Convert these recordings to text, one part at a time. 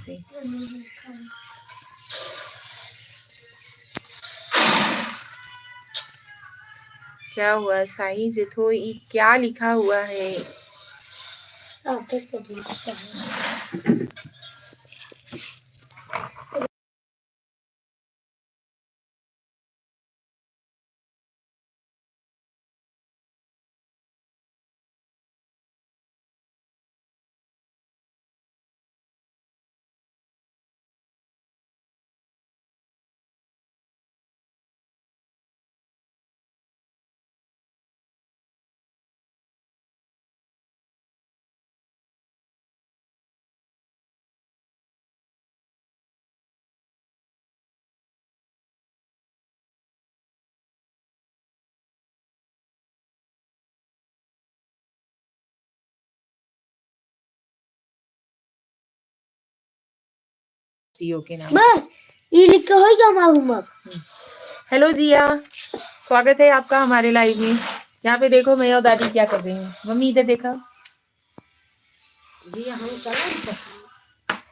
से। क्या हुआ साई जिथो, ये क्या लिखा हुआ है? के नाम बस ये लिखा होगा मालूम। हेलो जिया, स्वागत है आपका हमारे लाइव में। यहाँ पे देखो मैं और दादी क्या कर रही हूँ। मम्मी इधर देखा,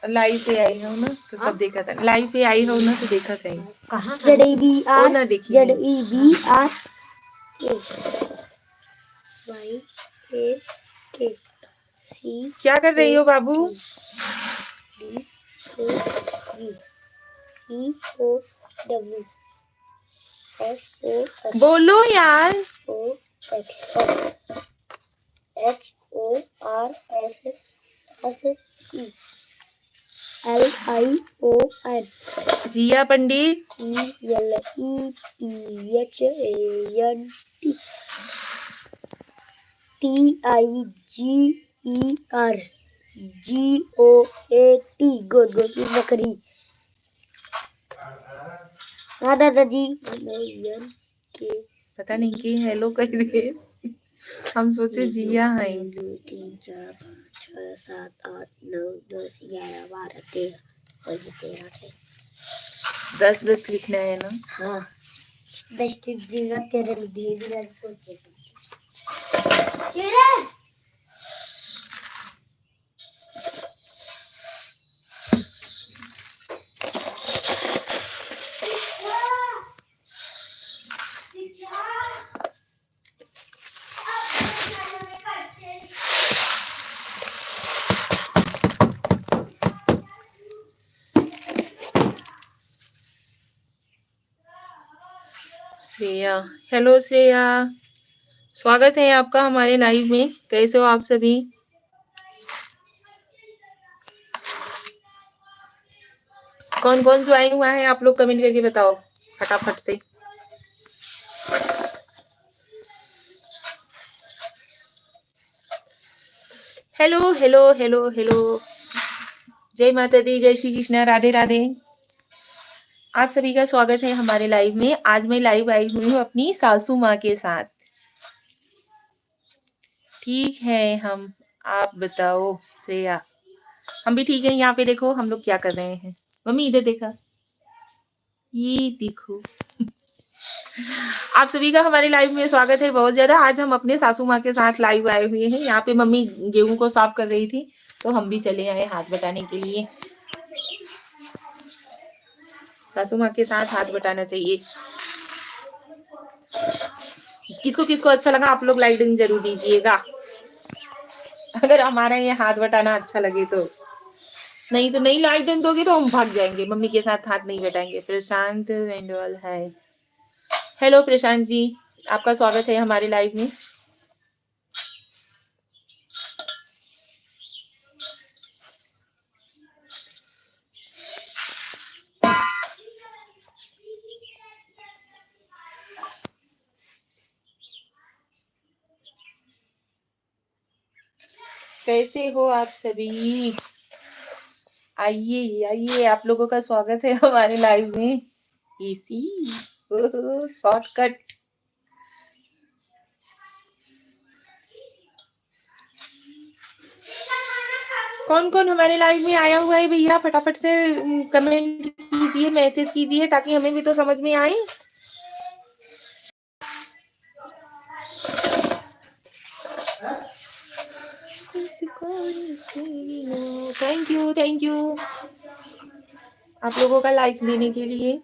लाइव पे आई हूँ ना तो सब देखा था। लाइव पे आई हूँ ना तो देखा था। कहाँ ZEBR ना देखिए ZEBR क्या कर रही हो बाबू? बोलो यार। HORSLION जिया पंडित TIGER GOAT की बकरी। हाँ दादाजी। पता नहीं कि हेलो कर दिए, हम सोचे जिया है। 1 2 3 4 5 6 7 8 9 10 11 12 13 10 लिखना है ना। हाँ 10 जगह 13 धीरे सोचे। श्रेया, हेलो श्रेया, स्वागत है आपका हमारे लाइव में। कैसे हो आप सभी? कौन कौन ज्वाइन हुआ है आप लोग कमेंट करके बताओ फटाफट से। हेलो हेलो हेलो हेलो, जय माता दी, जय श्री कृष्णा, राधे राधे। आप सभी का स्वागत है हमारे लाइव में। आज मैं लाइव आई हुई हूँ अपनी सासू माँ के साथ। ठीक है हम, आप बताओ श्रेया। हम भी ठीक है। यहाँ पे देखो हम लोग क्या कर रहे हैं। मम्मी इधर देखा, ये देखो। आप सभी का हमारे लाइव में स्वागत है बहुत ज्यादा। आज हम अपने सासू माँ के साथ लाइव आए हुए हैं। यहाँ पे मम्मी गेहूं को साफ कर रही थी तो हम भी चले आए हाथ बटाने के लिए। सासू माँ के साथ हाथ बटाना चाहिए। किसको किसको अच्छा लगा आप लोग लाइटिंग जरूर दीजिएगा, अगर हमारा ये हाथ बटाना अच्छा लगे तो। नहीं तो नहीं लाइटिंग दोगे तो हम भाग जाएंगे, मम्मी के साथ हाथ नहीं बटाएंगे। प्रशांत वेंडोल है। हेलो प्रशांत जी, आपका स्वागत है हमारे लाइव में। कैसे हो आप सभी? आइए आइए, आप लोगों का स्वागत है हमारे लाइव में। AC shortcut. कौन कौन हमारे लाइव में आया हुआ है भैया, फटाफट से कमेंट कीजिए, मैसेज कीजिए ताकि हमें भी तो समझ में आए। Thank you thank you. आप लोगों का लाइक देने के लिए।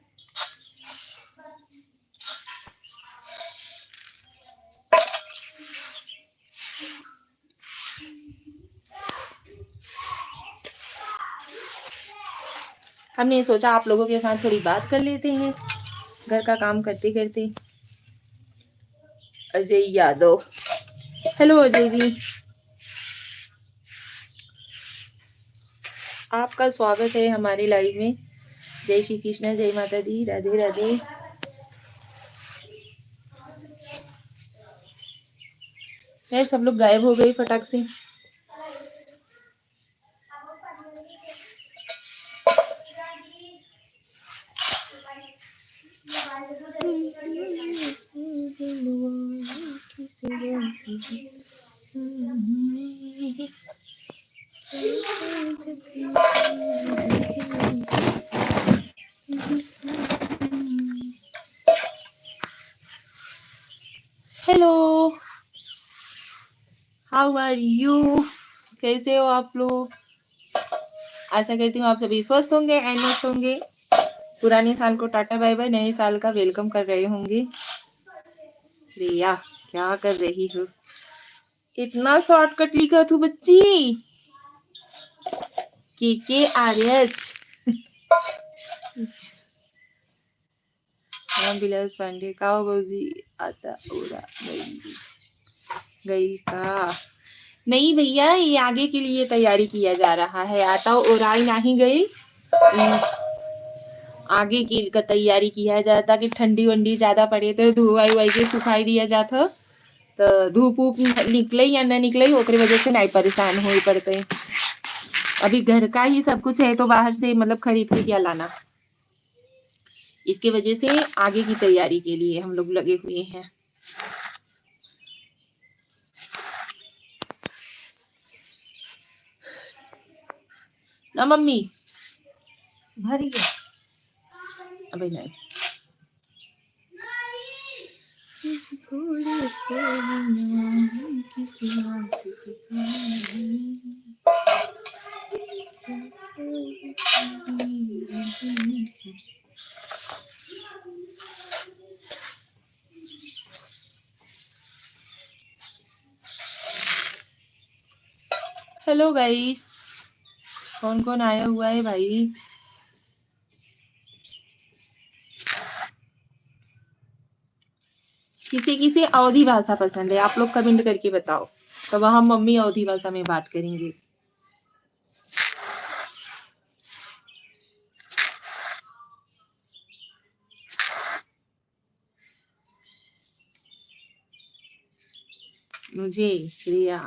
हमने सोचा आप लोगों के साथ थोड़ी बात कर लेते हैं घर का काम करते करते। अजय यादव, हेलो अजय जी, आपका स्वागत है हमारे लाइव में। जय श्री कृष्ण, जय माता दी, राधे राधे। यार सब लोग गायब हो गए फटाक से। हेलो, हाउ आर यू, कैसे हो आप लोग? आशा करती हूँ आप सभी स्वस्थ होंगे एंड मस्त होंगे। पुराने साल को टाटा बाय बाय, नए साल का वेलकम कर रहे होंगे। श्रेया क्या कर रही हो? इतना शॉर्टकट लिखा तू बच्ची। के आर्यस, रामविलास पांडे, काओ बाबूजी आता ओरा गई का नहीं भैया, ये आगे के लिए तैयारी किया जा रहा है। आता ओराई नहीं गई, आगे की का तैयारी किया जाता कि ठंडी वंडी ज्यादा पड़े तो धुआई उवाई के सुखाई दिया जाता, तो धूप ऊप निकले या न निकले ओकरे वजह से नहीं परेशान हो पड़ते। अभी घर का ही सब कुछ है तो बाहर से मतलब खरीद के क्या लाना। इसके वजह से आगे की तैयारी के लिए हम लोग लगे हुए हैं। ना मम्मी भरी है। अबे नहीं, हेलो गाइस, कौन कौन आया हुआ है भाई? किसी किसी अवधी भाषा पसंद है, आप लोग कमेंट करके बताओ, तो हम मम्मी अवधी भाषा में बात करेंगे। मुझे श्रेया,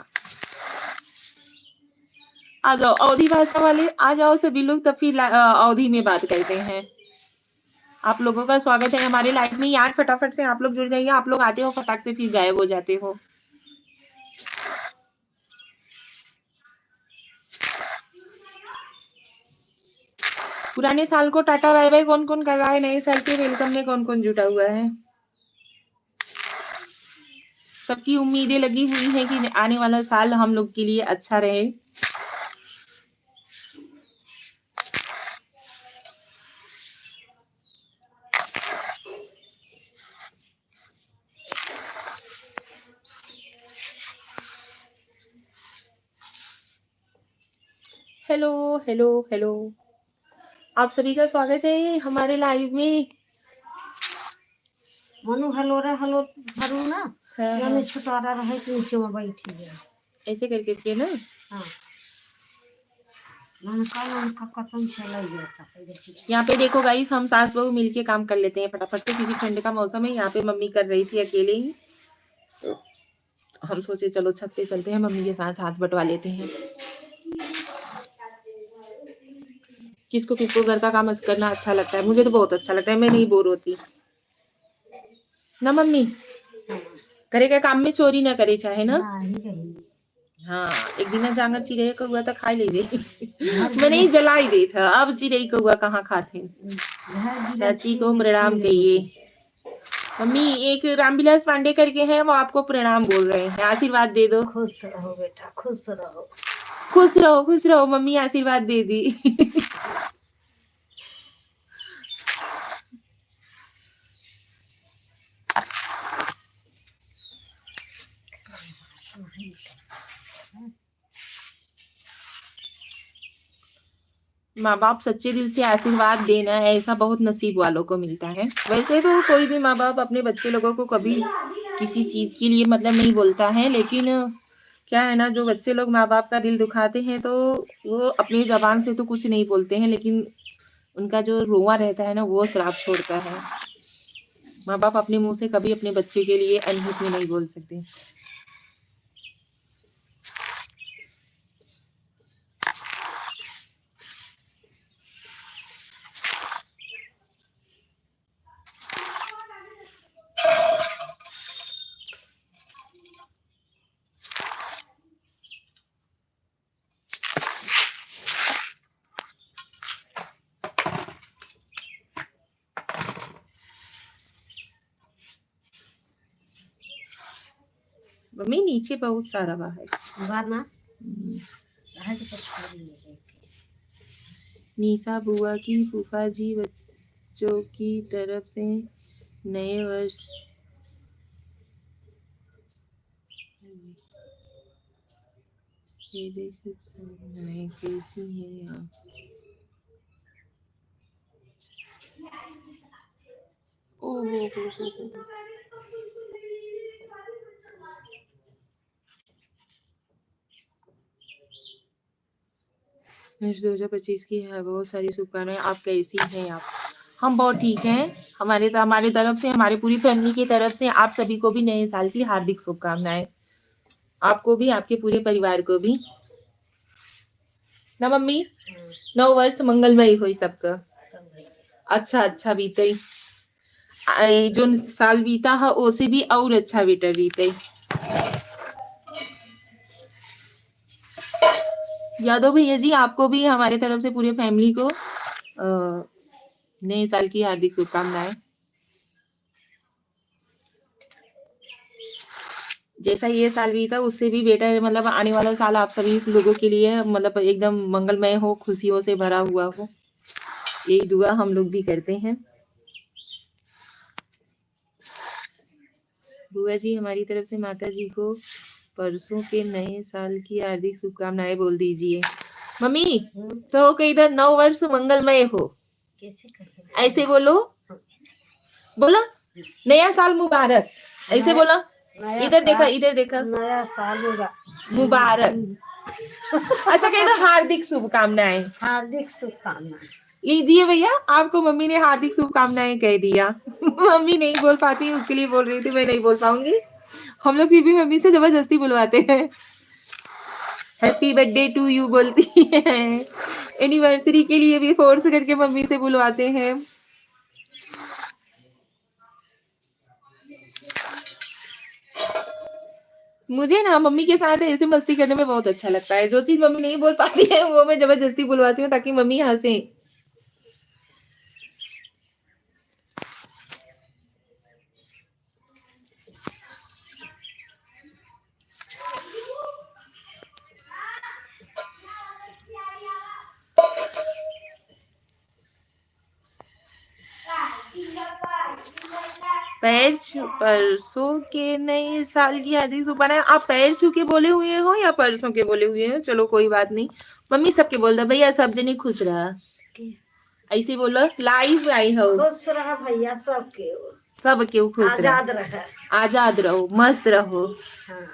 आ जाओ अवधी भाषा वाले, आ जाओ सभी लोग, तब फिर अवधी में बात करते हैं। आप लोगों का स्वागत है हमारे लाइव में। यार फटाफट से आप लोग जुड़ जाइए, आप लोग आते हो फटाक से फिर गायब हो जाते हो। पुराने साल को टाटा बाय बाय कौन कौन कर रहा है? नए साल के वेलकम में कौन कौन जुटा हुआ है? सबकी उम्मीदें लगी हुई है कि आने वाला साल हम लोग के लिए अच्छा रहे। हेलो हेलो हेलो, आप सभी का स्वागत है हमारे लाइव में। मनु हेलो रे हेलो भरू ना, हाँ, यानी हाँ। छुटारा रहे कि नीचे में बैठी है। ऐसे करके के ना, हाँ ननका कतन चला गया था। यहाँ पे देखो गाइस, हम सास बहू मिलके काम कर लेते हैं फटाफट से, क्योंकि ठंड का मौसम है। यहाँ पे मम्मी कर रही थी अकेले ही, तो हम सोचे चलो छत पे चलते हैं, मम्मी के साथ हाथ बटवा लेते हैं। किसको किसको घर का काम करना अच्छा लगता है? मुझे तो बहुत अच्छा लगता है, मैं नहीं बोर होती ना मम्मी। करे का काम में चोरी ना करे चाहे ना। हाँ, एक दिन जांगर चिड़ै कौआ तो खा ले मैंने जला ही दे था, अब चिड़ै कौआ कहाँ खाते। चाची को प्रणाम कहिए। मम्मी एक रामविलास पांडे करके हैं, वो आपको प्रणाम बोल रहे हैं, आशीर्वाद दे दो। खुश रहो बेटा, खुश रहो। खुश रहो खुश रहो, मम्मी आशीर्वाद दे दी। माँ बाप सच्चे दिल से आशीर्वाद देना ऐसा बहुत नसीब वालों को मिलता है। वैसे तो कोई भी माँ बाप अपने बच्चे लोगों को कभी किसी चीज के लिए मतलब नहीं बोलता है, लेकिन क्या है ना, जो बच्चे लोग माँ बाप का दिल दुखाते हैं तो वो अपनी जबान से तो कुछ नहीं बोलते हैं, लेकिन उनका जो रोआ रहता है ना वो श्राप छोड़ता है। माँ बाप अपने मुंह से कभी अपने बच्चे के लिए अनहित में नहीं बोल सकते। मम्मी नीचे बहुत सारा बाहर बात ना बाहर से कुछ खा नहीं है। निशा बुआ की फूफा जी बच्चों की तरफ से नए वर्ष कैसी है आप? ओहो हो। 2025 की है बहुत सारी शुभकामनाएं। आप कैसी हैं आप? हम बहुत ठीक हैं। हमारे तरफ से, हमारी पूरी फैमिली की तरफ से आप सभी को भी नए साल की हार्दिक शुभकामनाएं। आपको भी, आपके पूरे परिवार को भी ना मम्मी। नव वर्ष मंगलमय हो सबका। अच्छा बीते, जो साल बीता है उसे भी और अच्छा बेटा बीते। यादव भैया जी, आपको भी हमारे तरफ से पूरे फैमिली को नए साल की हार्दिक शुभकामनाएं। जैसा ये साल बीता उससे भी बेटर, मतलब आने वाला साल आप सभी लोगों के लिए मतलब एकदम मंगलमय हो, खुशियों से भरा हुआ हो, यही दुआ हम लोग भी करते हैं। बुआ जी, हमारी तरफ से माता जी को परसों के नए साल की हार्दिक शुभकामनाएं बोल दीजिए। मम्मी तो कि इधर नव वर्ष मंगलमय हो, कैसे ऐसे बोलो, बोला नया साल मुबारक, ऐसे बोला। इधर देखा नया साल मुबारक। अच्छा कह दो हार्दिक शुभकामनाएं। हार्दिक शुभकामनाएं। लीजिए भैया, आपको मम्मी ने हार्दिक शुभकामनाएं कह दिया। मम्मी नहीं बोल पाती, उसके लिए बोल रही थी, मैं नहीं बोल पाऊंगी। हम लोग फिर भी मम्मी से जबरदस्ती बुलवाते हैं। हैप्पी बर्थडे टू यू बोलती है, एनिवर्सरी के लिए भी फोर्स करके मम्मी से बुलवाते हैं। मुझे ना मम्मी के साथ ऐसे मस्ती करने में बहुत अच्छा लगता है। जो चीज मम्मी नहीं बोल पाती है वो मैं जबरदस्ती बुलवाती हूँ ताकि मम्मी हंसे। परसों के नए साल की हार्दिक शुभकामनाएं। आप पैर छू के बोले हुए हो या परसों के बोले हुए हो? चलो कोई बात नहीं, मम्मी सबके बोल दो भैया, सब जने खुश रहा, ऐसे बोलो। लाइव आई हो, खुश रहा भैया, सब क्यों खुश आजाद रहे, आजाद रहो, मस्त रहो। हाँ।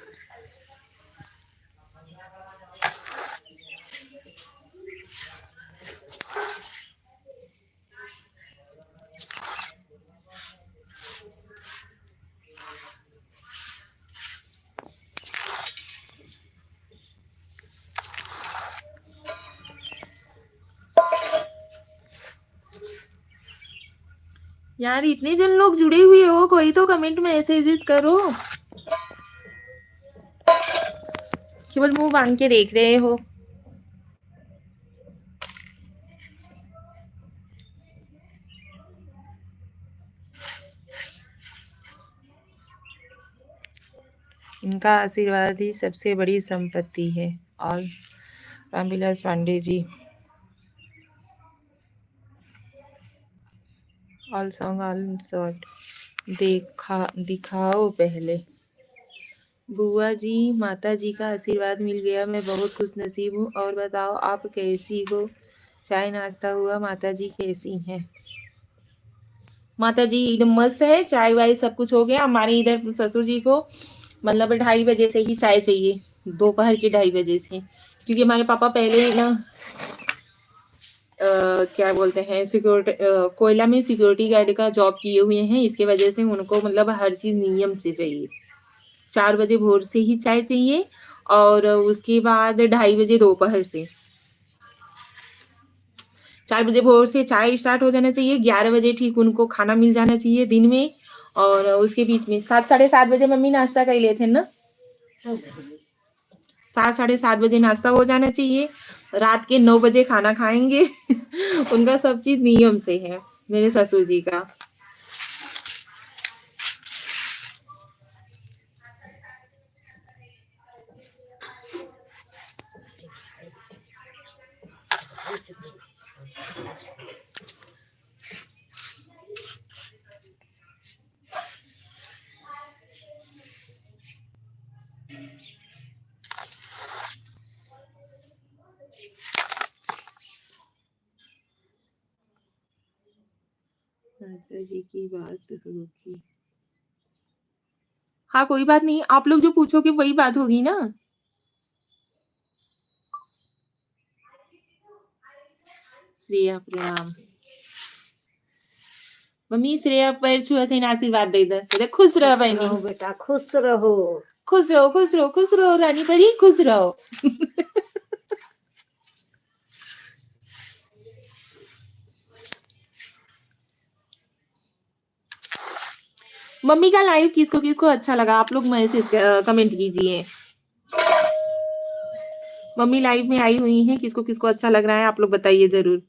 यार इतने जन लोग जुड़े हुए हो, कोई तो कमेंट में मैसेजेस करो। केवल मुंह बांध के देख रहे हो। इनका आशीर्वाद ही सबसे बड़ी संपत्ति है। और Ramvilas Pandey ji, all song all short दिखाओ पहले। बुआ जी, माता जी का आशीर्वाद मिल गया, मैं बहुत खुश नसीब हूँ। और बताओ आप कैसी हो? चाय नाश्ता हुआ। माता जी कैसी हैं? माता जी एकदम मस्त है। चाय वाय सब कुछ हो गया। हमारे इधर ससुर जी को मतलब 2:30 बजे से ही चाय चाहिए, दोपहर के 2:30 बजे से, क्योंकि हमारे पापा पहले ना क्या बोलते हैं सिक्योरिटी कोयला में सिक्योरिटी गार्ड का जॉब किए हुए हैं। इसके वजह से उनको मतलब हर चीज नियम से चाहिए। 4 बजे भोर से ही चाय चाहिए और उसके बाद 2:30 बजे दोपहर से। 4 बजे भोर से चाय स्टार्ट हो जाना चाहिए, 11 बजे ठीक उनको खाना मिल जाना चाहिए दिन में। और उसके बीच में 7 साढ़े 7 बजे मम्मी नाश्ता कर लेते हैं ना, 7 साढ़े 7 बजे नाश्ता हो जाना चाहिए। रात के 9 बजे खाना खाएंगे। उनका सब चीज नियम से है, मेरे ससुर जी का। माता जी की बात होगी। हाँ कोई बात नहीं, आप लोग जो पूछोगे वही बात होगी ना। श्रेया प्रणाम। मम्मी श्रेया पैर छुआ थे आशीर्वाद दे दे, कहते खुश रह बहनी, बेटा खुश रहो। खुश रहो खुश रहो खुश रहो रानी परी, खुश रहो। मम्मी का लाइव किसको किसको अच्छा लगा आप लोग मैसेज कमेंट कीजिए। मम्मी लाइव में आई हुई हैं, किसको किसको अच्छा लग रहा है आप लोग बताइए जरूर।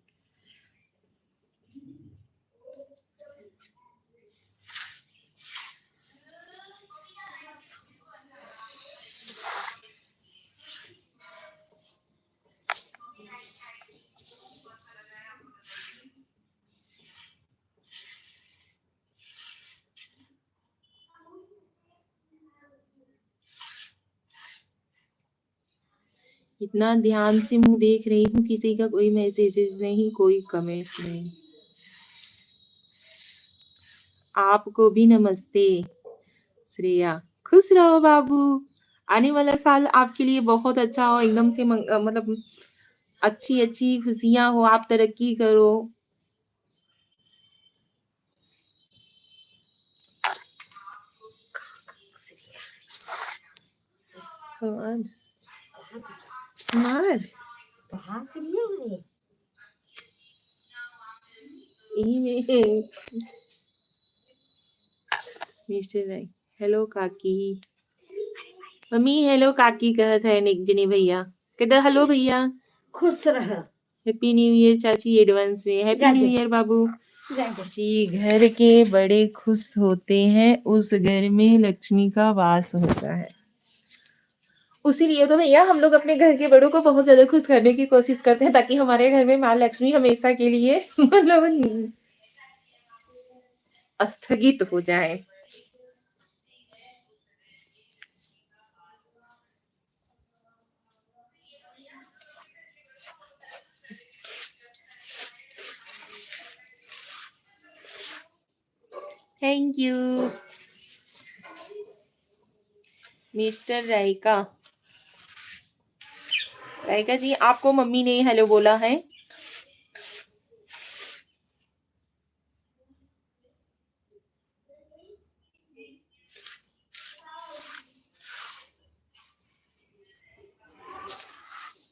इतना ध्यान से मुंह देख रही हूँ, किसी का कोई मैसेज नहीं, कोई कमेंट नहीं। आपको भी नमस्ते श्रेया, खुश रहो बाबू। आने वाला साल आपके लिए बहुत अच्छा हो, एकदम से मतलब अच्छी अच्छी खुशियां हो, आप तरक्की करो। मार मार कहाँ से लिए हुए? यही में मिस्टर राय। हेलो काकी, मम्मी हेलो काकी कहत है निक जनी भैया, कहते हेलो भैया। खुश रह। हैप्पी न्यू ईयर चाची एडवांस में, हैप्पी जा न्यू दे। ईयर बाबू। जा दे। जी घर के बड़े खुश होते हैं, उस घर में लक्ष्मी का वास होता है। उसीलिए तो भैया हम लोग अपने घर के बड़ों को बहुत ज्यादा खुश करने की कोशिश करते हैं, ताकि हमारे घर में माँ लक्ष्मी हमेशा के लिए मतलब स्थगित हो जाए। Thank you Mister Raika. Raika ji आपको मम्मी ने हेलो बोला है।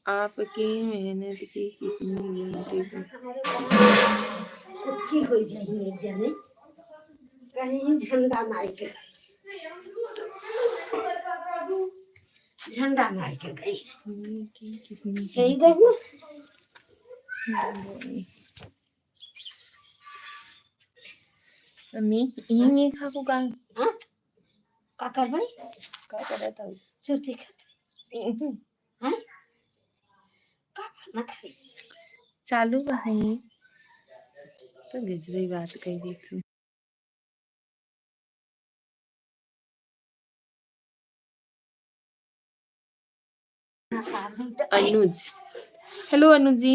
आपकी मेहनत की कितनी गिनती कुटकी हो जाएगी एक जने, कहीं झंडा नाई के झंडा नाई के गई है देखो। मम्मी यही नहीं खाओ का हाँ का कर भाई का करा था सुरती खा हाँ का ना खाई चालू भाई तो गजबी बात कह दी तू। अनुज हेलो अनुज जी,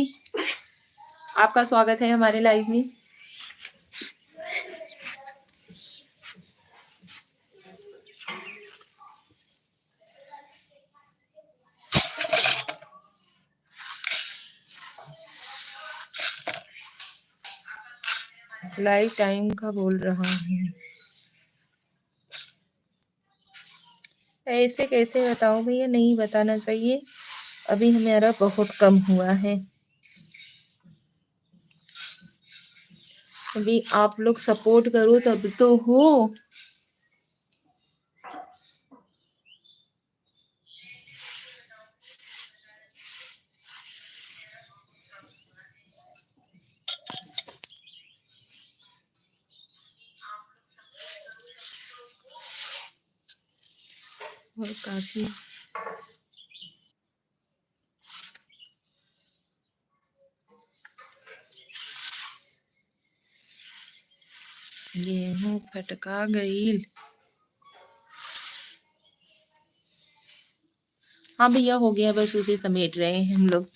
आपका स्वागत है हमारे लाइव में। लाइव टाइम का बोल रहा हूँ। ऐसे कैसे बताओ भैया, नहीं बताना चाहिए। अभी हमारा बहुत कम हुआ है। अभी आप लोग सपोर्ट करो तब तो हो। और काफी गेहूं फटका गईल। हाँ भैया हो गया, बस उसे समेट रहे हैं हम लोग।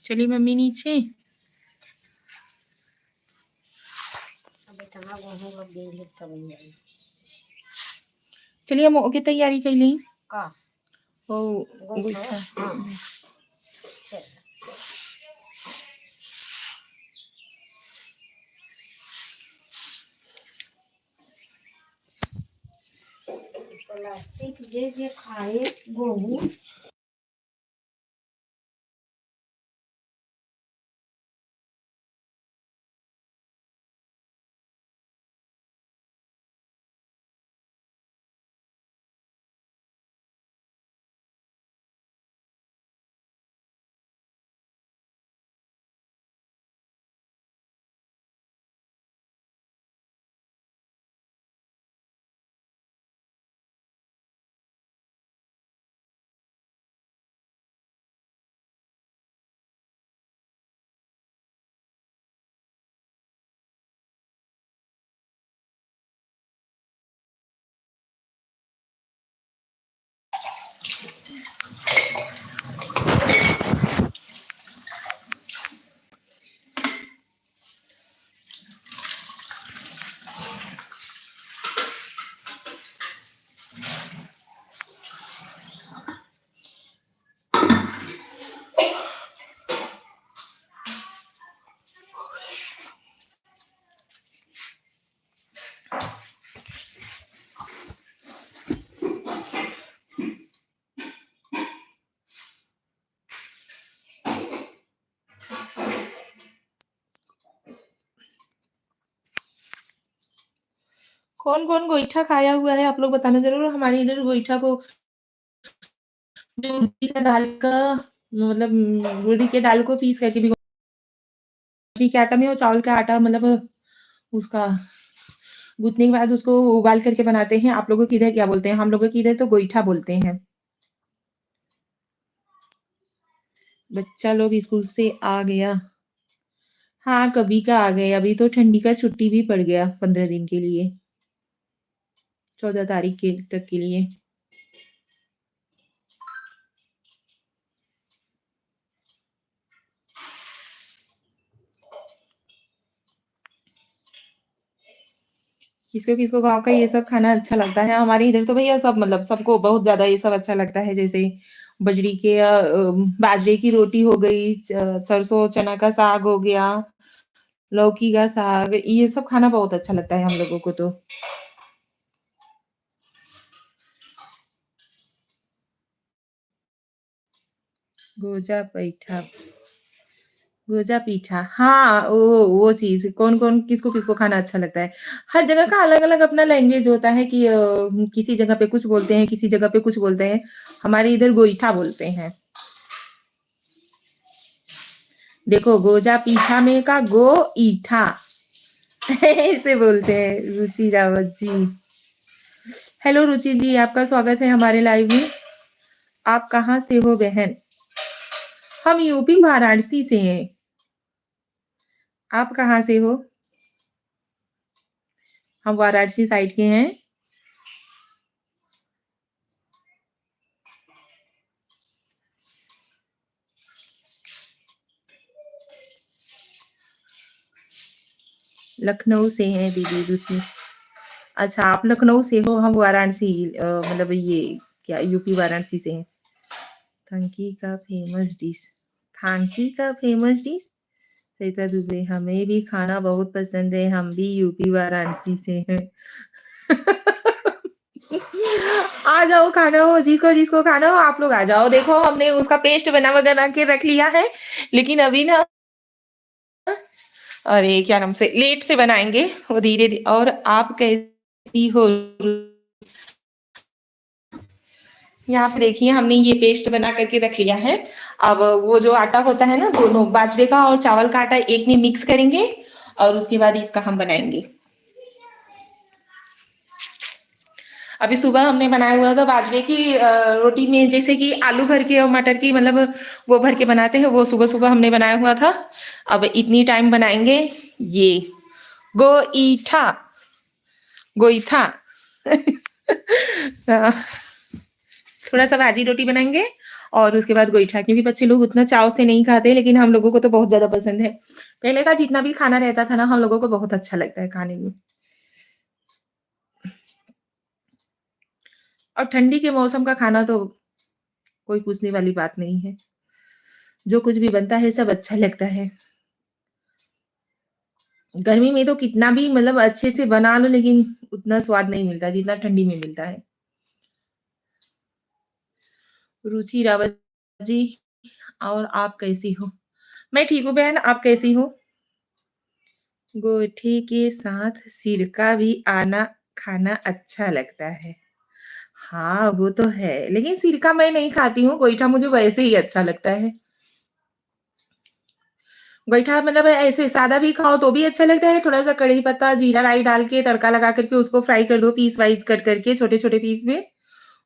चलिए मम्मी नीचे। अब इतना गेहूं अब दे ले तब जाई चलिए हम ओके तैयारी कर ली। का ओ गोइठा गोइठा। हाँ चल प्लास्टिक जे जे खाए गेहूं कौन कौन गोईठा खाया हुआ है आप लोग बताना जरूर। हमारे इधर गोईठा को जो उड़दी का दाल का मतलब उड़दी के दाल को पीस करके भी के आटा में और चावल का आटा मतलब उसका गूंथने के बाद उसको उबाल करके बनाते हैं। आप लोगों के इधर क्या बोलते हैं? हम लोगों के इधर तो गोईठा बोलते हैं। बच्चा लोग स्कूल से आ गया। हाँ कभी का आ गए, अभी तो ठंडी का छुट्टी भी पड़ गया 15 दिन के लिए, 14 तारीख के तक के लिए। किसको गाँव का ये सब खाना अच्छा लगता है। हमारे इधर तो भैया सब मतलब सबको बहुत ज़्यादा ये सब अच्छा लगता है। जैसे बजरी के बाजरे की रोटी हो गई, सरसों चना का साग हो गया, लौकी का साग, ये सब खाना बहुत अच्छा लगता है हम लोगों को तो। गोजा पैठा, गोजा पीठा, हाँ, वो चीज़ कौन-कौन किसको-किसको खाना अच्छा लगता है। हर जगह का अलग-अलग अपना लैंग्वेज होता है कि किसी जगह पे कुछ बोलते हैं, किसी जगह पे कुछ बोलते हैं। हमारे इधर गोईठा बोलते हैं। देखो गोजा पीठा में का गो ईठा ऐसे बोलते हैं रुचि रावत जी। हेलो रुचि जी, आपका स्वागत है हमारे लाइव में। आप कहाँ से हो बहन? हम यूपी वाराणसी से हैं। आप कहाँ से हो? हम वाराणसी साइड के हैं। लखनऊ से हैं दीदी रुचि। अच्छा, आप लखनऊ से हो, हम वाराणसी मतलब ये क्या यूपी वाराणसी से हैं। थांकी का फेमस डिश, थांकी का फेमस डिश, सरिता दुबे, हमें भी खाना बहुत पसंद है, हम भी यूपी वाराणसी से हैं। आ जाओ खाना हो, जिसको जिसको खाना हो आप लोग आ जाओ। देखो हमने उसका पेस्ट बना वगैरह के रख लिया है, लेकिन अभी ना अरे क्या नाम से लेट से बनाएंगे वो धीरे धीरे। और आप कैसी हो? यहाँ पे देखिए हमने ये पेस्ट बना करके रख लिया है। अब वो जो आटा होता है ना, दोनों बाजरे का और चावल का आटा एक में मिक्स करेंगे और उसके बाद इसका हम बनाएंगे। अभी सुबह हमने बनाया हुआ था बाजरे की रोटी में, जैसे कि आलू भर के और मटर की मतलब वो भर के बनाते हैं, वो सुबह सुबह हमने बनाया हुआ था। अब इतनी टाइम बनाएंगे ये गोईठा, गोईठा। थोड़ा सा भाजी रोटी बनाएंगे और उसके बाद गोईठा, क्योंकि बच्चे लोग उतना चाव से नहीं खाते, लेकिन हम लोगों को तो बहुत ज्यादा पसंद है। पहले का जितना भी खाना रहता था ना, हम लोगों को बहुत अच्छा लगता है खाने में। और ठंडी के मौसम का खाना तो कोई पूछने वाली बात नहीं है। जो कुछ भी बनता है सब अच्छा लगता है। गर्मी में तो कितना भी मतलब अच्छे से बना लो, लेकिन उतना स्वाद नहीं मिलता जितना ठंडी में मिलता है। रुचि रावत जी, और आप कैसी हो? मैं ठीक हूँ बहन, आप कैसी हो? गोईठे के साथ सिरका भी आना खाना अच्छा लगता है। हाँ, वो तो है, लेकिन सिरका मैं नहीं खाती हूँ, गोईठा मुझे वैसे ही अच्छा लगता है। गोईठा मतलब ऐसे सादा भी खाओ तो भी अच्छा लगता है, थोड़ा-सा कड़ी पत्ता, जीरा, राई डाल के तड़का लगा करके उसको फ्राई कर दो पीस वाइज़ कट करके छोटे-छोटे पीस में,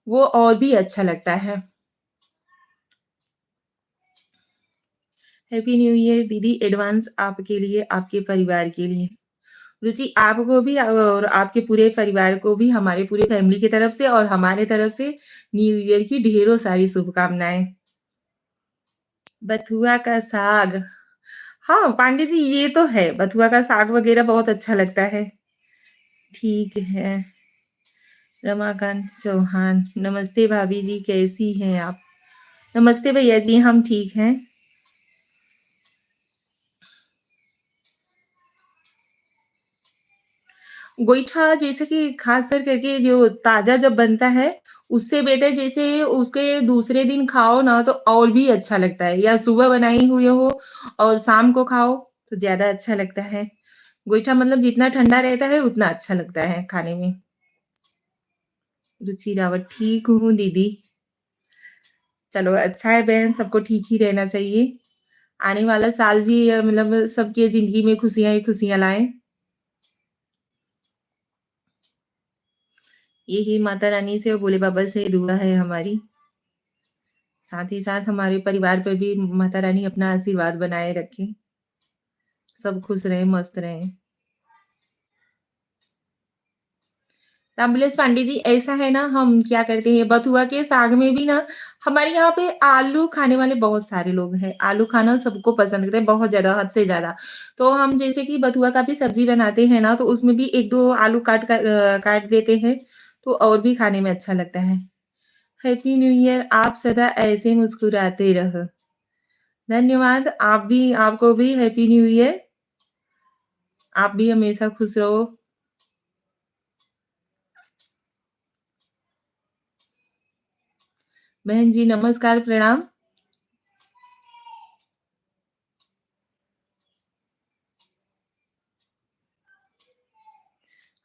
वो और भी अच्छा लगता है। हैप्पी न्यू ईयर दीदी एडवांस आपके लिए, आपके परिवार के लिए। रुचि आपको भी और आपके पूरे परिवार को भी हमारे पूरे फैमिली की तरफ से और हमारे तरफ से न्यू ईयर की ढेरों सारी शुभकामनाएँ। बथुआ का साग, हाँ, पांडे जी ये तो है, बथुआ का साग वग़ैरह बहुत अच्छा लगता है। ठीक है, रमाकांत चौहान, नमस्ते भाभी जी कैसी हैं आप? नमस्ते भैया जी, हम ठीक हैं। गोईठा जैसे कि ख़ासकर करके जो ताज़ा जब बनता है, उससे बेटर जैसे उसके दूसरे दिन खाओ ना तो और भी अच्छा लगता है, या सुबह बनाई हुई हो और शाम को खाओ तो ज़्यादा अच्छा लगता है। गोईठा मतलब जितना ठंडा रहता है उतना अच्छा लगता है खाने में। रुचि रावत, ठीक हूँ दीदी। चलो अच्छा है बहन, सबको ठीक ही रहना चाहिए। आने वाला साल भी मतलब सबकी ज़िंदगी में खुशियाँ ही खुशियाँ लाए। यही माता रानी से और भोले बाबा से दुआ है हमारी। साथ ही साथ हमारे परिवार पर भी माता रानी अपना आशीर्वाद बनाए रखें। सब खुश रहें, मस्त रहें। रामविलास पांडे जी, ऐसा है ना, हम क्या करते हैं, बथुआ के साग में भी ना, हमारे यहाँ पे आलू खाने वाले बहुत सारे लोग हैं। आलू खाना सबको पसंद करते हैं, बहुत ज़्यादा, हद से ज़्यादा। तो हम जैसे कि बथुआ का भी सब्ज़ी बनाते हैं ना, तो उसमें भी 1-2 आलू काट देते हैं, तो और भी खाने में अच्छा लगता है। हैप्पी न्यू ईयर, आप सदा ऐसे मुस्कुराते रहो। धन्यवाद, आपको भी हैप्पी न्यू ईयर। आप भी हमेशा खुश रहो। बहन जी नमस्कार, प्रणाम।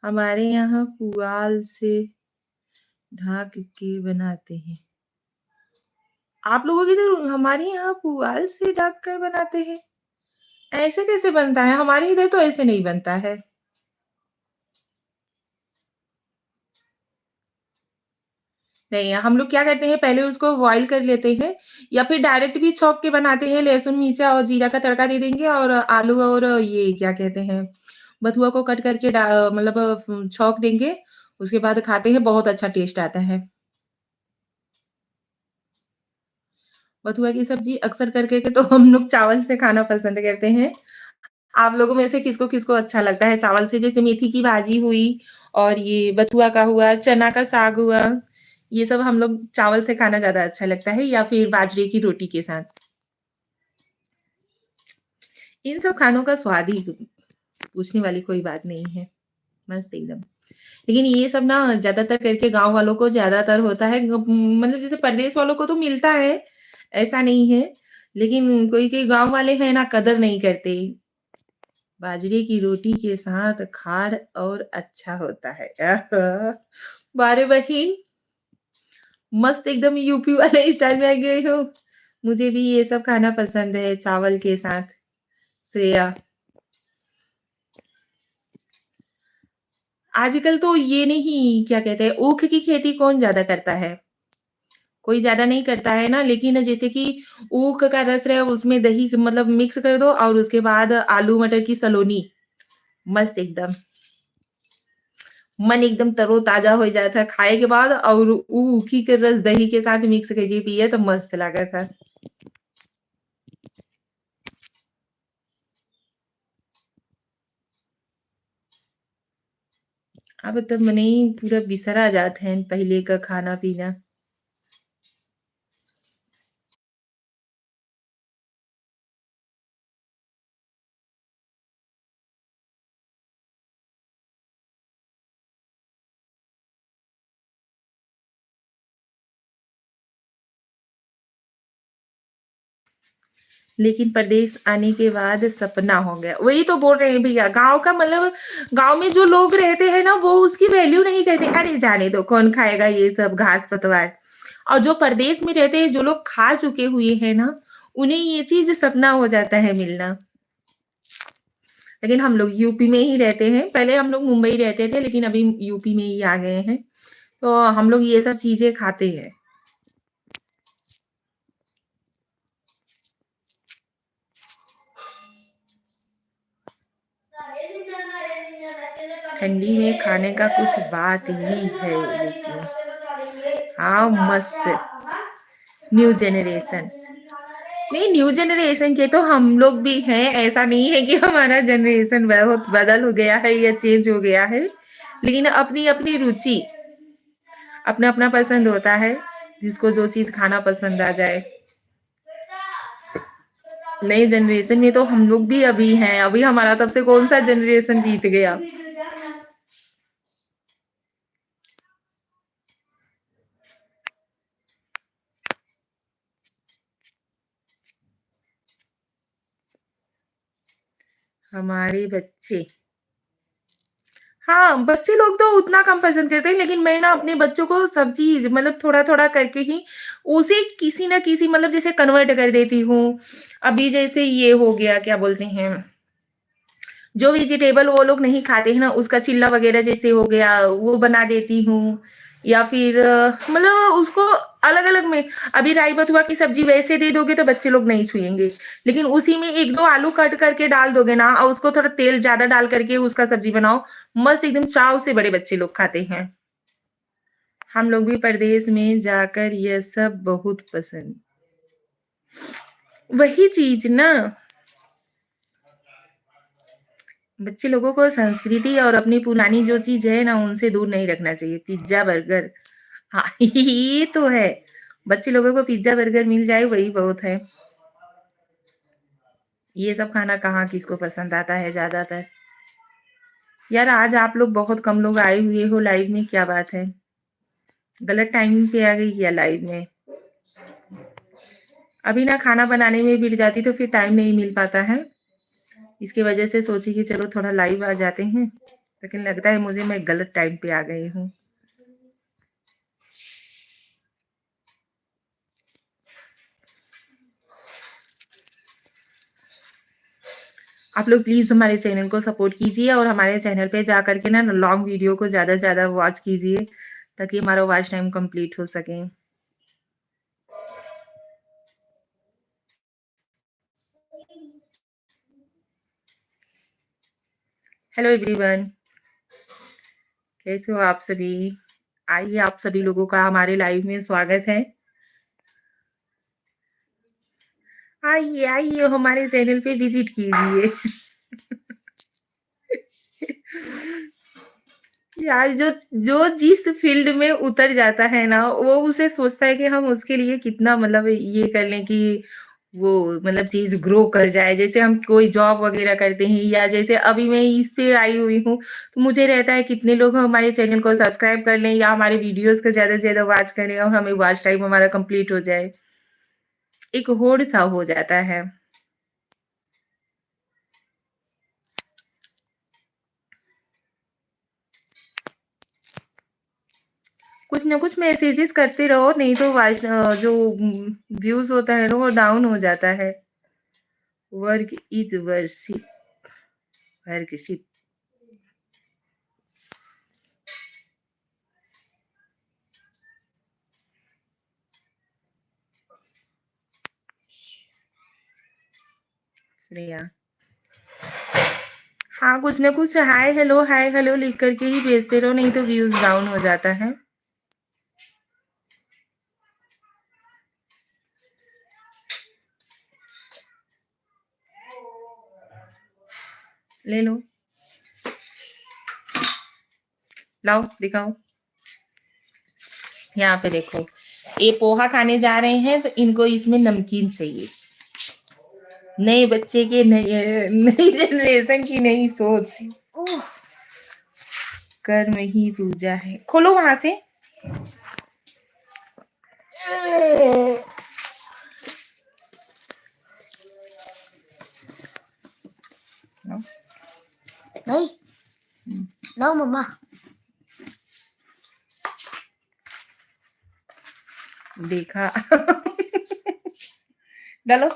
हमारे यहाँ पुआल से ढाक के बनाते हैं। आप लोगों की इधर, हमारे यहाँ पुआल से ढक कर बनाते हैं? ऐसे कैसे बनता है? हमारे इधर तो ऐसे नहीं बनता है। नहीं, हम लोग क्या करते हैं, पहले उसको बॉयल कर लेते हैं या फिर डायरेक्ट भी छौंक के बनाते हैं, लहसुन, मिर्चा और जीरा का तड़का दे देंगे और आलू और ये क्या कहते हैं, बथुआ को कट करके मतलब छौंक देंगे, उसके बाद खाते हैं, बहुत अच्छा टेस्ट आता है। बथुआ की सब्ज़ी अक्सर करके के तो हम लोग चावल से खाना पसंद करते हैं। आप लोगों में से किसको-किसको अच्छा लगता है चावल से? जैसे मेथी की भाजी हुई और ये बथुआ का हुआ, चना का साग हुआ, ये सब हम लोग चावल से खाना ज़्यादा अच्छा लगता है या फिर बाजरे की रोटी के साथ। इन सब खानों का स्वाद ही पूछने वाली कोई बात नहीं है, मस्त एकदम। लेकिन ये सब ना ज़्यादातर करके गाँव वालों को ज़्यादातर होता है, मतलब जैसे परदेश वालों को तो मिलता है, ऐसा नहीं है। लेकिन कोई-कोई गाँव वाले हैं ना, कदर नहीं करते। बाजरे की रोटी के साथ खार और अच्छा होता है। आहा! वाह रे बहिन! मस्त एकदम यूपी वाले स्टाइल में आ गई हो। मुझे भी ये सब खाना पसंद है चावल के साथ। श्रेया, आजकल तो ये नहीं, क्या कहते हैं, ऊख की खेती कौन ज़्यादा करता है? कोई ज़्यादा नहीं करता है ना, लेकिन जैसे कि ऊख का रस है, उसमें दही मतलब मिक्स कर दो और उसके बाद आलू मटर की सलोनी, मस्त एकदम। मन एकदम तरोताज़ा हो जाता है खाए के बाद, और ऊ ऊखी के रस दही के साथ मिक्स करके पिए तो मस्त लागत है। अब तो मने पूरा बिसरा जात है पहिले का खाना-पीना। लेकिन परदेस आने के बाद सपना हो गया। वही तो बोल रहे हैं भैया, गाँव का मतलब, गाँव में जो लोग रहते हैं ना, वो उसकी वैल्यू नहीं करते। अरे जाने दो, कौन खाएगा ये सब घास-पतवार। और जो परदेस में रहते हैं, जो लोग खा चुके हुए हैं ना, उन्हें ये चीज़ सपना हो जाता है मिलना। लेकिन हम लोग यूपी में ही रहते हैं। पहले हम लोग मुंबई रहते थे, लेकिन अभी यूपी में ही आ गए हैं। तो हम लोग ये सब चीज़ें खाते हैं। ठंडी में खाने का कुछ बात ही है लेकिन। हाँ, मस्त। New generation. नहीं, न्यू जनरेशन के तो हम लोग भी हैं, ऐसा नहीं है कि हमारा जनरेशन बहुत बदल हो गया है या चेंज हो गया है। लेकिन अपनी-अपनी रुचि, अपना-अपना पसंद होता है, जिसको जो चीज़ खाना पसंद आ जाए। नई जनरेशन में तो हम लोग भी अभी हैं, अभी हमारा तब से कौन-सा जनरेशन बीत गया। हमारे बच्चे, हाँ, बच्चे लोग तो उतना कम पसंद करते हैं, लेकिन मैं ना अपने बच्चों को सब चीज़ मतलब थोड़ा-थोड़ा करके ही उसे किसी न किसी मतलब जैसे कन्वर्ट कर देती हूँ। अभी जैसे ये हो गया, क्या बोलते हैं, जो वेजिटेबल वो लोग नहीं खाते हैं ना, उसका चिल्ला वगैरह जैसे हो गया, वो बना देती हूँ या फिर मतलब उसको अलग-अलग में। अभी राई बथुआ की सब्जी वैसे दे दोगे तो बच्चे लोग नहीं छुएंगे, लेकिन उसी में 1-2 आलू कट करके डाल दोगे ना और उसको थोड़ा तेल ज़्यादा डाल करके उसका सब्जी बनाओ, मस्त एकदम चाव से बड़े बच्चे लोग खाते हैं। हम लोग भी परदेश में जाकर यह सब बहुत पसंद। वही चीज़ ना, बच्चे लोगों को संस्कृति और अपनी पुरानी जो चीज़ है ना, उनसे दूर नहीं रखना चाहिए। पिज़्ज़ा, बर्गर, हाँ, ये तो है। बच्चे लोगों को पिज़्ज़ा, बर्गर मिल जाए वही बहुत है। ये सब खाना कहाँ किसको पसंद आता है ज़्यादातर। यार आज आप लोग बहुत कम लोग आए हुए हो लाइव में, क्या बात है? गलत टाइम पे आ गई क्या लाइव में? अभी ना खाना बनाने में भिड़ जाती तो फिर टाइम नहीं मिल पाता है। इसकी वजह से सोची कि चलो थोड़ा लाइव आ जाते हैं, लेकिन लगता है मुझे मैं गलत टाइम पे आ गई हूँ। आप लोग प्लीज़ हमारे चैनल को सपोर्ट कीजिए और हमारे चैनल पे जा कर के ना लॉन्ग वीडियो को ज़्यादा से ज़्यादा वॉच कीजिए, ताकि हमारा वॉच टाइम कंप्लीट हो सके। हेलो एवरीवन, कैसे हो आप सभी? आइए आप सभी लोगों का हमारे लाइव में स्वागत है। आइए, आइए हमारे चैनल पे विज़िट कीजिए। यार जो जो जिस फ़ील्ड में उतर जाता है ना, वो उसे सोचता है कि हम उसके लिए कितना मतलब ये कर लें कि वो मतलब चीज़ ग्रो कर जाए। जैसे हम कोई जॉब वग़ैरह करते हैं या जैसे अभी मैं इस पे आई हुई हूँ, तो मुझे रहता है कितने लोग हमारे चैनल को सब्सक्राइब कर लें या हमारे वीडियोज़ को ज़्यादा से ज़्यादा वॉच करें और हमें वॉच टाइम हमारा कंप्लीट हो जाए। एक होड़-सा हो जाता है। कुछ ना कुछ मैसेजेस करते रहो, नहीं तो जो व्यूज़ होता है ना वो डाउन हो जाता है। Work is worship, worship. Shreya. हाँ, कुछ ना कुछ हाय हेलो लिख कर के ही भेजते रहो, नहीं तो व्यूज़ डाउन हो जाता है। ले लो। लाओ, दिखाओ। यहाँ पे देखो, ये पोहा खाने जा रहे हैं तो इनको इसमें नमकीन चाहिए। नए बच्चे के नई जनरेशन की नई सोच। ओह! कर्म ही पूजा है। खोलो वहाँ से। लो। नहीं, हुँ, नो मम्मा। देखा। डालो।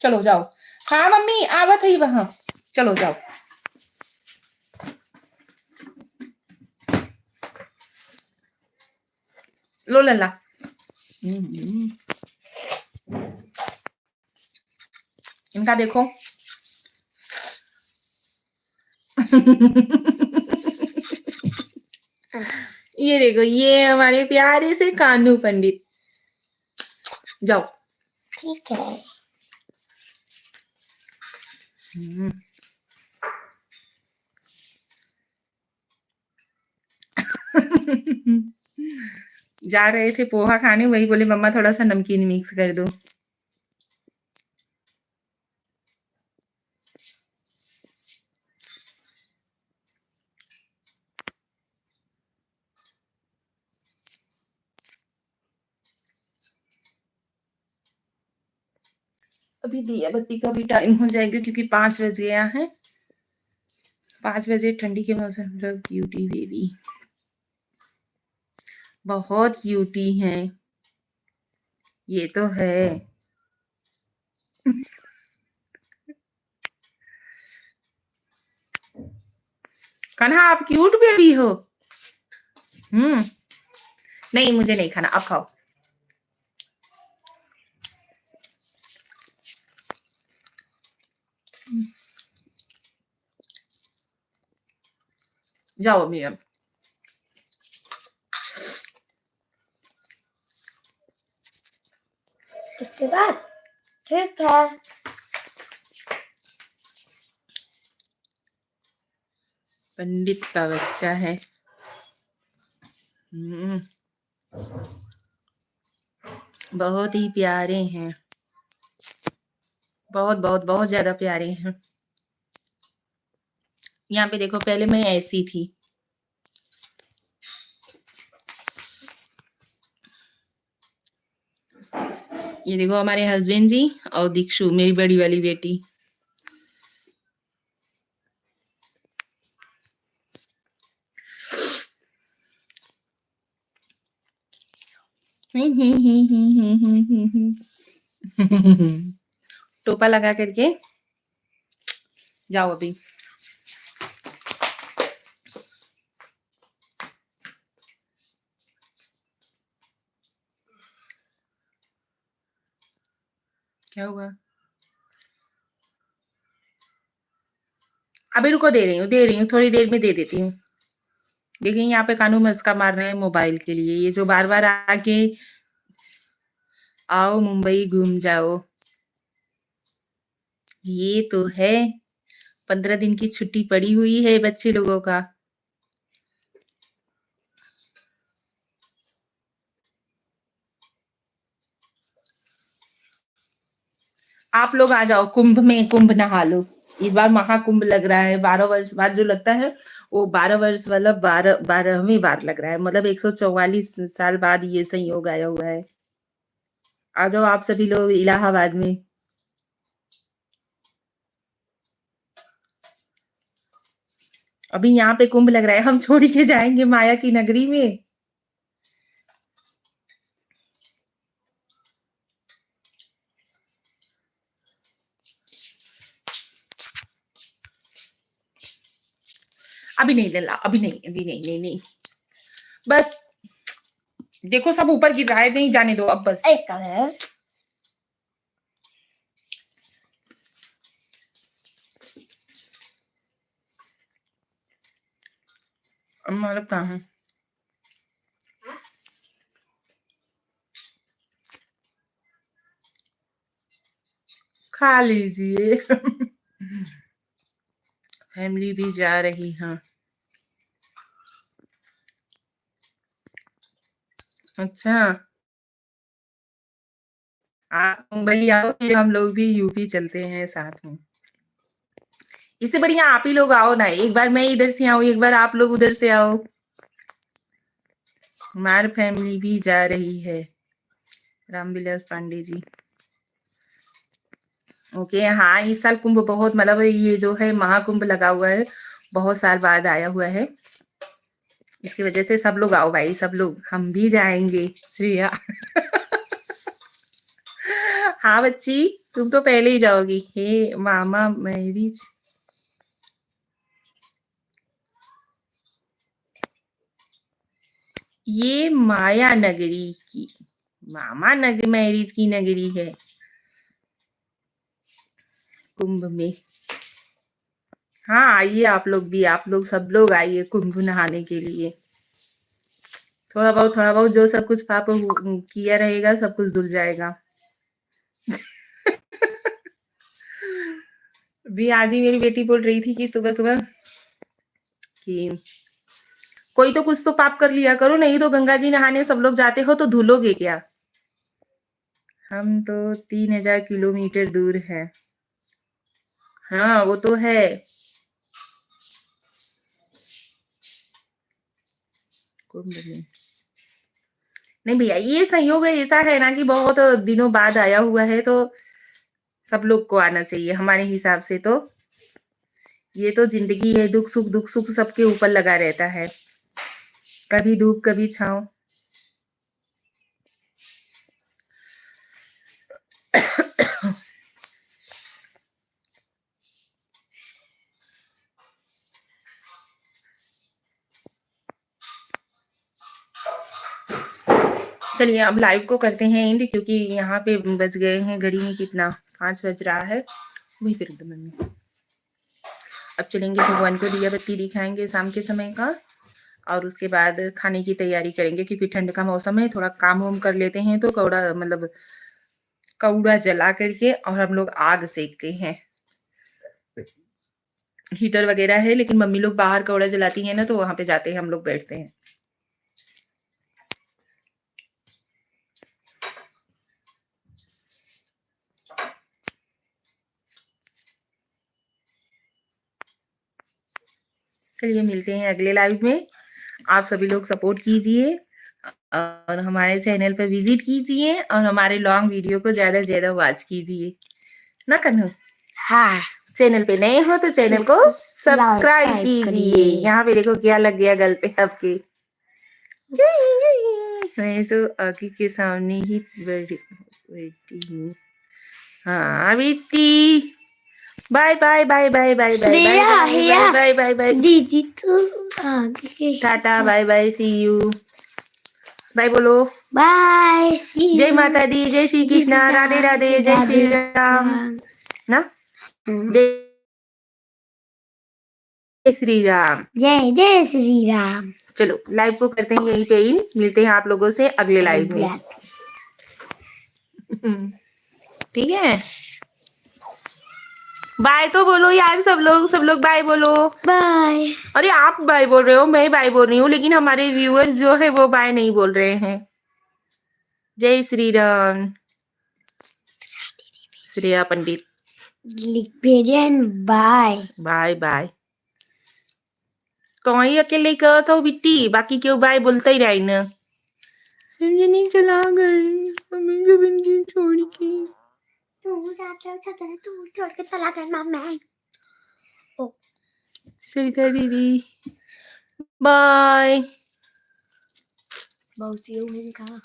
चलो जाओ। हाँ मम्मी आवत हई वहाँ। चलो जाओ। लो लल्ला। इनका देखो। ये देखो, ये हमारे प्यारे से कान्हू पंडित। जाओ। ठीक है। हुँ। जा रहे थे पोहा खाने, वही बोले मम्मा थोड़ा-सा नमकीन मिक्स कर दो। अभी दिया बत्ती का भी टाइम हो जाएगा क्योंकि 5 बज गया है। 5 बजे ठंडी के मौसम लव क्यूटी बेबी। बहुत क्यूटी हैं। ये तो है। कान्हा आप क्यूट बेबी हो। नहीं मुझे नहीं खाना, आप खाओ। जाओ अभी अब। इसके बाद ठीक है। पंडित का बच्चा है। बहुत ही प्यारे हैं, बहुत बहुत बहुत ज्यादा प्यारे हैं। यहाँ पे देखो, पहले मैं ऐसी थी। ये देखो हमारे हस्बैंड जी और दीक्षु मेरी बड़ी वाली बेटी। टोपा लगा करके जाओ अभी। क्या हुआ? अभी रुको, दे रही हूँ, थोड़ी देर में दे देती हूँ। देखिए यहाँ पे कानू मस्का मार रहे हैं मोबाइल के लिए। ये जो बार बार आके आओ मुंबई घूम जाओ, ये तो है 15 दिन की छुट्टी पड़ी हुई है बच्चे लोगों का। आप लोग आ जाओ कुंभ में, कुंभ नहा लो। इस बार महाकुंभ लग रहा है, 12 वर्ष बाद जो लगता है वो 12 वर्ष वाला 12वीं बार लग रहा है। मतलब 144 साल बाद ये संयोग आया हुआ है। आ जाओ आप सभी लोग इलाहाबाद में। अभी यहाँ पे कुंभ लग रहा है, हम छोड़ के जाएंगे माया की नगरी में। अभी नहीं लल्ला, अभी नहीं, अभी नहीं, नहीं नहीं, बस देखो सब ऊपर गिर रहा है, नहीं जाने दो अब बस। एक है मतलब कहाँ है? खा लीजिए। फैमिली भी जा रही है। अच्छा, आप मुंबई आओ, फिर हम लोग भी यूपी चलते हैं साथ में। इससे बढ़िया आप ही लोग आओ ना, एक बार मैं इधर से आऊं, एक बार आप लोग उधर से आओ। हमारी फैमिली भी जा रही है। रामविलास पांडे जी। ओके, हाँ इस साल कुंभ बहुत, मतलब ये जो है महाकुंभ लगा हुआ है, बहुत साल बाद आया हुआ है। इसकी वजह से सब लोग आओ भाई, सब लोग, हम भी जाएंगे श्रेया। हाँ बच्ची, तुम तो पहले ही जाओगी। हे मामा मैरिज, ये माया नगरी की, मामा मैरिज की नगरी है कुंभ में। हाँ आइए आप लोग भी, आप लोग सब लोग आइए कुंभ नहाने के लिए। थोड़ा बहुत जो सब कुछ पाप किया रहेगा सब कुछ धुल जाएगा। भी आज ही मेरी बेटी बोल रही थी कि सुबह सुबह कि कोई तो कुछ तो पाप कर लिया करो, नहीं तो गंगा जी नहाने सब लोग जाते हो तो धुलोगे क्या? हम तो 3000 किलोमीटर दूर है। हाँ वो तो है। कुंभ में नहीं भैया, ये संयोग ऐसा है ना कि बहुत दिनों बाद आया हुआ है, तो सब लोग को आना चाहिए हमारे हिसाब से तो। ये तो जिंदगी है, दुख सुख सबके ऊपर लगा रहता है, कभी धूप कभी छांव। चलिए अब लाइव को करते हैं एंड, क्योंकि यहाँ पे बज गए हैं घड़ी में कितना 5 बज रहा है। वही फिर एकदम मम्मी अब चलेंगे भगवान को दिया बत्ती दिखाएंगे शाम के समय का, और उसके बाद खाने की तैयारी करेंगे, क्योंकि ठंड का मौसम है, थोड़ा काम वाम कर लेते हैं तो कौड़ा मतलब कौड़ा जला करके और हम लोग आग सेकते हैं। हीटर वगैरह है, लेकिन मम्मी लोग बाहर कौड़ा जलाती है ना, तो वहां पे जाते हैं हम लोग बैठते हैं। चलिए मिलते हैं अगले लाइव में। आप सभी लोग सपोर्ट कीजिए और हमारे चैनल पर विजिट कीजिए और हमारे लॉन्ग वीडियो को ज्यादा से ज्यादा वॉच कीजिए ना कन्हू। हाँ, चैनल पे नए हो तो चैनल को सब्सक्राइब कीजिए। यहाँ पे देखो क्या लग गया गल पे आपके। मैं तो आगे के सामने ही बैठी हूँ। हाँ बेटी, bye bye bye bye bye bye bye bye bye bye bye दीदी तो आगे tata bye bye see you bye बोलो। बाय, जय माता दी, जय श्री कृष्णा, राधे राधे, जय श्री राम ना, जय श्री राम, जय जय श्री राम। चलो लाइव को करते हैं यहीं पे ही, मिलते हैं आप लोगों से अगले लाइव में। ठीक है, बाय तो बोलो यार, सब लोग बाय बोलो। बाय। अरे आप बाय बोल रहे हो, मैं बाय बोल रही हूँ, लेकिन हमारे व्यूअर्स जो है वो बाय नहीं बोल रहे हैं। जय श्री राम। श्रेया पंडित लिख भेजे बाय बाय बाय। कहीं अकेले कहा था बिट्टी, बाकी क्यों बाय बोलते ही रही ना। नहीं चला गए हमें जब छोड़ के। तू छोड़ के चला गया मम्मी। सरिता दीदी बाय। बहुत सी कहा